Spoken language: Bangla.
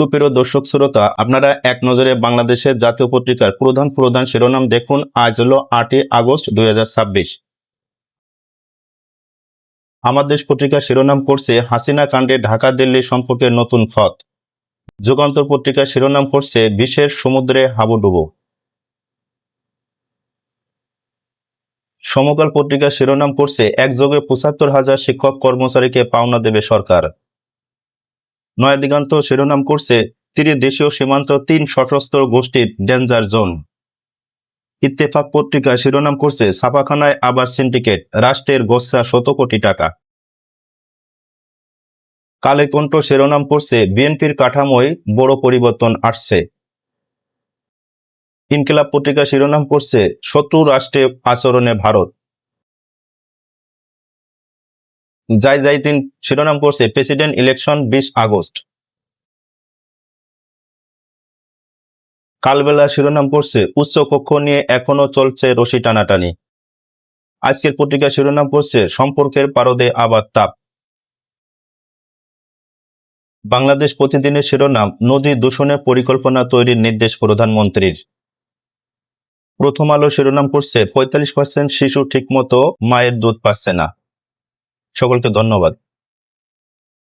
সুপ্রিয় দর্শক শ্রোতা, আপনারা এক নজরে বাংলাদেশের জাতীয় পত্রিকার প্রধান শিরোনাম দেখুন। আজ হলো 8ই আগস্ট 2026। আমার দেশ পত্রিকা শিরোনাম করছে হাসিনা কাণ্ডে ঢাকা দিল্লি সম্পর্কে নতুন খত। যুগান্তর পত্রিকা শিরোনাম করছে বিশ্বের সমুদ্রে হাবুডুবু। সমকাল পত্রিকা শিরোনাম করছে একযোগে ৭৫,০০০ শিক্ষক কর্মচারীকে পাওনা দেবে সরকার। নয়া দিগন্ত শিরোনাম করছে ত্রিদেশীয় সীমান্ত ৩ সশস্ত্র গোষ্ঠীর ডেঞ্জার জোন। ইত্তেফাক পত্রিকা শিরোনাম করছে ছাপাখানায় আবার সিন্ডিকেট, রাষ্ট্রের গোচ্ছা ১০০ কোটি টাকা। কালের কণ্ঠ শিরোনাম করছে বিএনপির কাঠামোয় বড় পরিবর্তন আসছে। ইনকিলাব পত্রিকা শিরোনাম করছে শত্রু রাষ্ট্রে আচরণে ভারত। জাইদিন শিরোনাম করছে প্রেসিডেন্ট ইলেকশন ২০ আগস্ট। কালবেলা শিরোনাম করছে উচ্চ কক্ষ নিয়ে এখনো চলছে রশি টানাটানি। আজকের পত্রিকা শিরোনাম করছে সম্পর্কের পারদে আবার তাপ। বাংলাদেশ প্রতিদিনের শিরোনাম নদী দূষণের পরিকল্পনা তৈরির নির্দেশ প্রধানমন্ত্রীর। প্রথম আলো শিরোনাম করছে ৪৫% শিশু ঠিকমতো মায়ের দুধ পাচ্ছে না। সকলকে ধন্যবাদ।